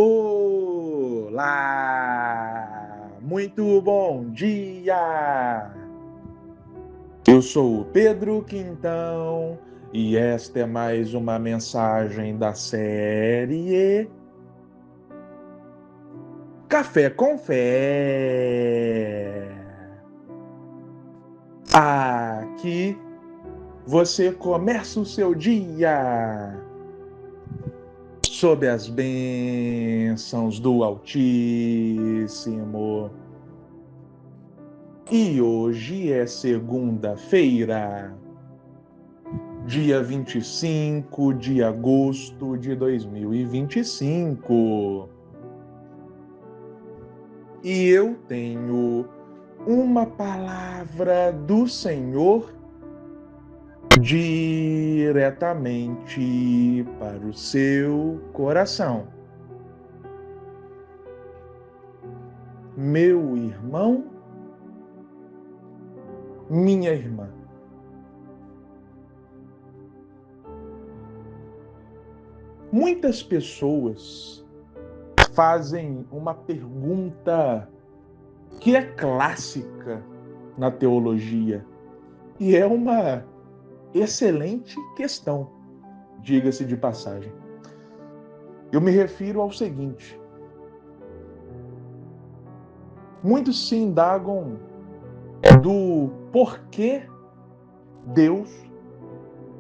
Olá! Muito bom dia! Eu sou o Pedro Quintão e esta é mais uma mensagem da série Café com Fé. Aqui você começa o seu dia sob as bênçãos do Altíssimo. E hoje é segunda-feira, dia 25 de agosto de 2025. E eu tenho uma palavra do Senhor diretamente para o seu coração. Meu irmão, minha irmã. Muitas pessoas fazem uma pergunta que é clássica na teologia e é uma excelente questão, diga-se de passagem. Eu me refiro ao seguinte: muitos se indagam do porquê Deus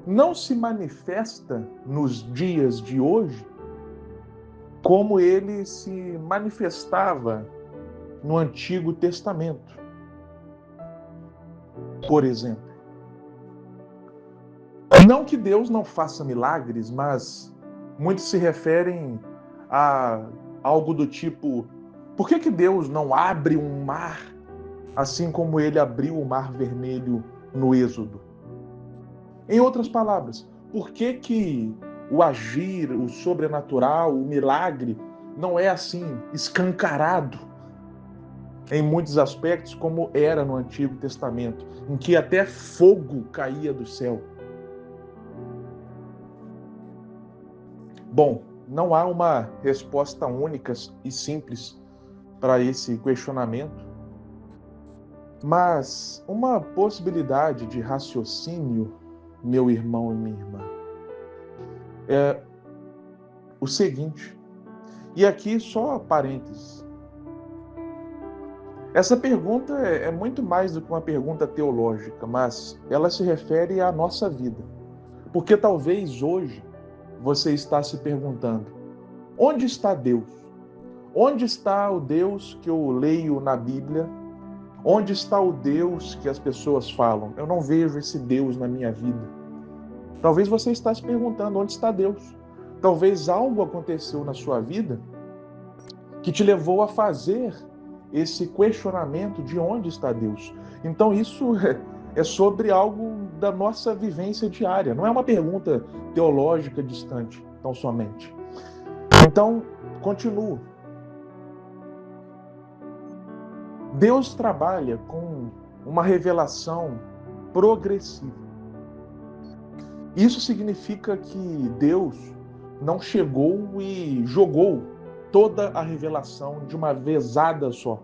não se manifesta nos dias de hoje como ele se manifestava no Antigo Testamento. Por exemplo, não que Deus não faça milagres, mas muitos se referem a algo do tipo: por que Deus não abre um mar assim como ele abriu o Mar Vermelho no Êxodo? Em outras palavras, por que o agir, o sobrenatural, o milagre não é assim escancarado em muitos aspectos como era no Antigo Testamento, em que até fogo caía do céu? Bom, não há uma resposta única e simples para esse questionamento, mas uma possibilidade de raciocínio, meu irmão e minha irmã, é o seguinte, e aqui só parênteses. Essa pergunta é muito mais do que uma pergunta teológica, mas ela se refere à nossa vida. Porque talvez hoje você está se perguntando: onde está Deus? Onde está o Deus que eu leio na Bíblia? Onde está o Deus que as pessoas falam? Eu não vejo esse Deus na minha vida. Talvez você está se perguntando: onde está Deus? Talvez algo aconteceu na sua vida que te levou a fazer esse questionamento de onde está Deus. Então isso é sobre algo da nossa vivência diária, não é uma pergunta teológica distante, tão somente. Então, continuo. Deus trabalha com uma revelação progressiva. Isso significa que Deus não chegou e jogou toda a revelação de uma vezada só.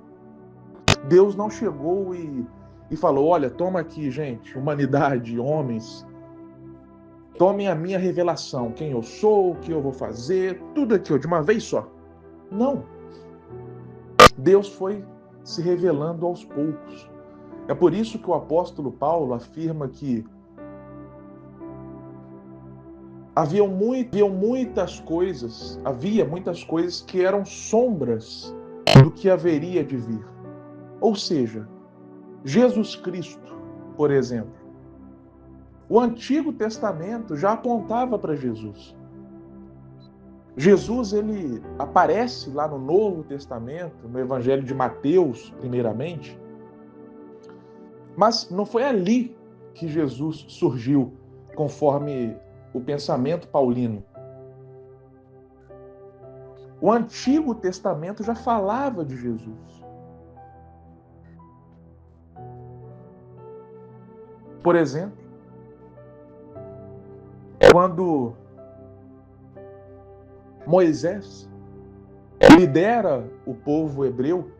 Deus não chegou e falou: olha, toma aqui, gente, humanidade, homens, tomem a minha revelação, quem eu sou, o que eu vou fazer, tudo aqui, de uma vez só. Não. Deus foi se revelando aos poucos. É por isso que o apóstolo Paulo afirma que havia muitas coisas que eram sombras do que haveria de vir. Ou seja, Jesus Cristo, por exemplo, o Antigo Testamento já apontava para Jesus. Jesus, ele aparece lá no Novo Testamento, no Evangelho de Mateus, primeiramente, mas não foi ali que Jesus surgiu, conforme o pensamento paulino. O Antigo Testamento já falava de Jesus. Por exemplo, quando Moisés lidera o povo hebreu,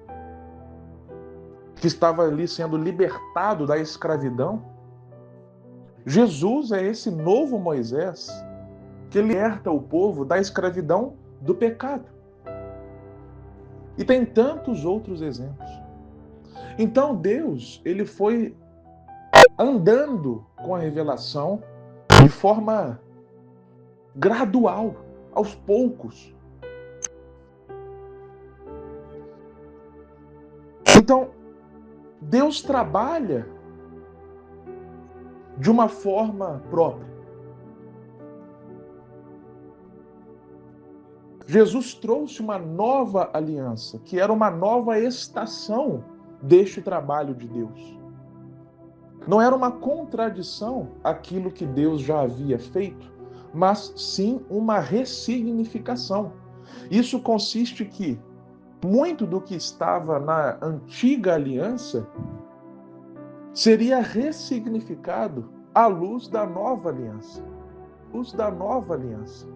que estava ali sendo libertado da escravidão. Jesus é esse novo Moisés que liberta o povo da escravidão do pecado. E tem tantos outros exemplos. Então Deus, ele foi andando com a revelação de forma gradual, aos poucos. Então, Deus trabalha de uma forma própria. Jesus trouxe uma nova aliança, que era uma nova estação deste trabalho de Deus. Não era uma contradição aquilo que Deus já havia feito, mas sim uma ressignificação. Isso consiste que muito do que estava na antiga aliança seria ressignificado à luz da nova aliança. Luz da nova aliança.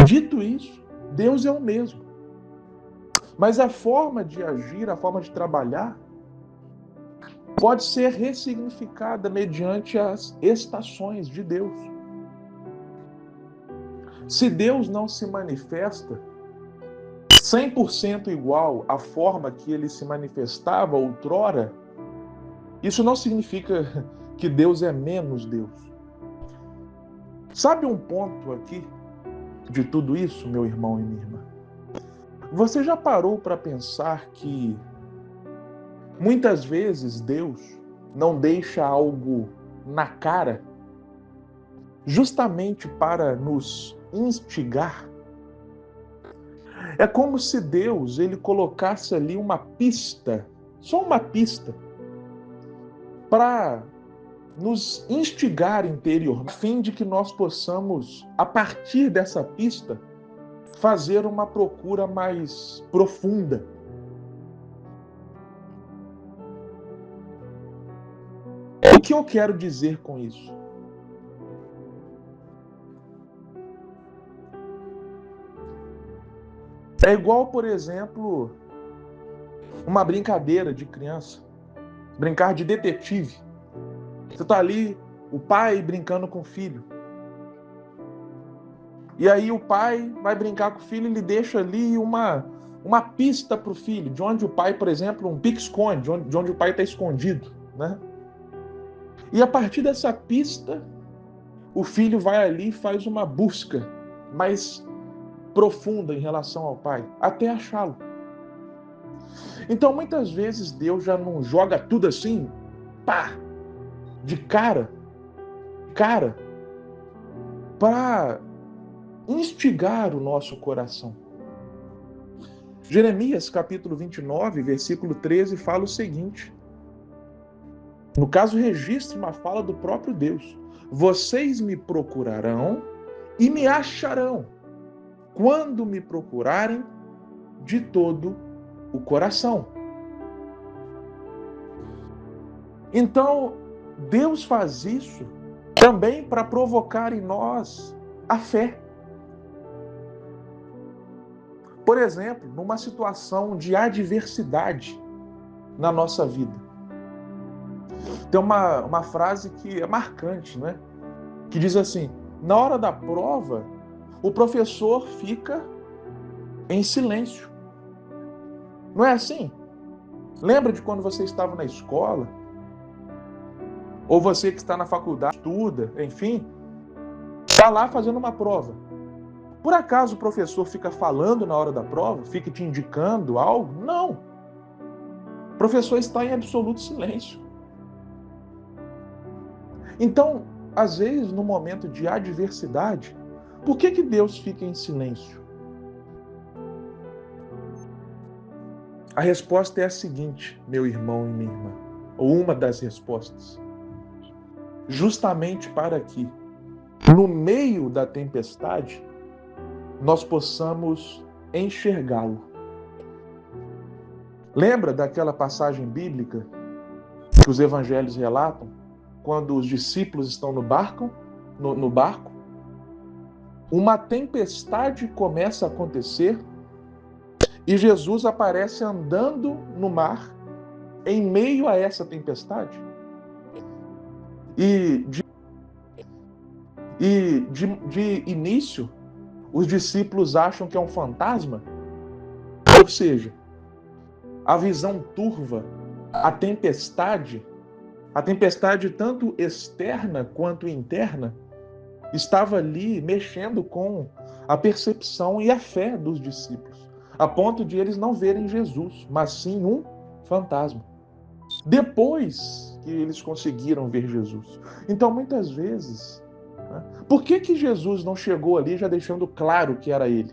Dito isso, Deus é o mesmo. Mas a forma de agir, a forma de trabalhar, pode ser ressignificada mediante as estações de Deus. Se Deus não se manifesta 100% igual à forma que ele se manifestava outrora, isso não significa que Deus é menos Deus. Sabe um ponto aqui de tudo isso, meu irmão e minha irmã? Você já parou para pensar que muitas vezes Deus não deixa algo na cara justamente para nos instigar? É como se Deus ele colocasse ali uma pista, só uma pista, para nos instigar interiormente, a fim de que nós possamos, a partir dessa pista, fazer uma procura mais profunda. O que eu quero dizer com isso? É igual, por exemplo, uma brincadeira de criança. Brincar de detetive. Você está ali, o pai brincando com o filho. E aí o pai vai brincar com o filho e ele deixa ali uma pista para o filho, de onde o pai, por exemplo, um pique-esconde, de onde o pai está escondido, né? E a partir dessa pista, o filho vai ali e faz uma busca mais profunda em relação ao pai, até achá-lo. Então, muitas vezes, Deus já não joga tudo assim, pá, de cara, para instigar o nosso coração. Jeremias, capítulo 29, versículo 13, fala o seguinte. No caso, registra uma fala do próprio Deus. Vocês me procurarão e me acharão quando me procurarem de todo o coração. Então, Deus faz isso também para provocar em nós a fé. Por exemplo, numa situação de adversidade na nossa vida. Tem uma frase que é marcante, né? Que diz assim, na hora da prova, o professor fica em silêncio. Não é assim? Lembra de quando você estava na escola? Ou você que está na faculdade, estuda, enfim, está lá fazendo uma prova. Por acaso o professor fica falando na hora da prova? Fica te indicando algo? Não. O professor está em absoluto silêncio. Então, às vezes, no momento de adversidade, por que Deus fica em silêncio? A resposta é a seguinte, meu irmão e minha irmã, ou uma das respostas. Justamente para que, no meio da tempestade, nós possamos enxergá-lo. Lembra daquela passagem bíblica que os evangelhos relatam? Quando os discípulos estão no barco, uma tempestade começa a acontecer e Jesus aparece andando no mar em meio a essa tempestade. E de início, os discípulos acham que é um fantasma, ou seja, a visão turva, a tempestade tanto externa quanto interna, estava ali mexendo com a percepção e a fé dos discípulos, a ponto de eles não verem Jesus, mas sim um fantasma. Depois que eles conseguiram ver Jesus. Então, muitas vezes, né, por que Jesus não chegou ali já deixando claro que era ele?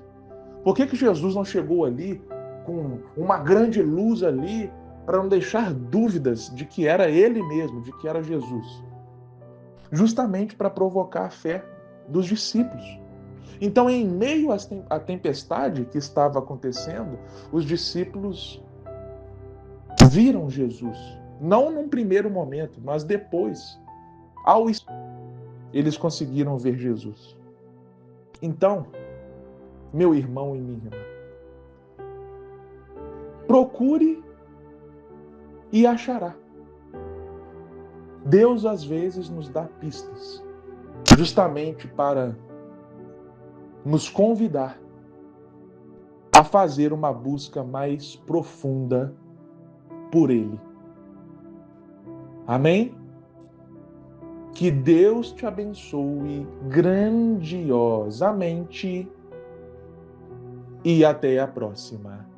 Por que Jesus não chegou ali com uma grande luz ali para não deixar dúvidas de que era ele mesmo, de que era Jesus? Justamente para provocar a fé dos discípulos. Então, em meio à tempestade que estava acontecendo, os discípulos viram Jesus. Não num primeiro momento, mas depois, eles conseguiram ver Jesus. Então, meu irmão e minha irmã, procure e achará. Deus às vezes nos dá pistas, justamente para nos convidar a fazer uma busca mais profunda por Ele. Amém? Que Deus te abençoe grandiosamente e até a próxima.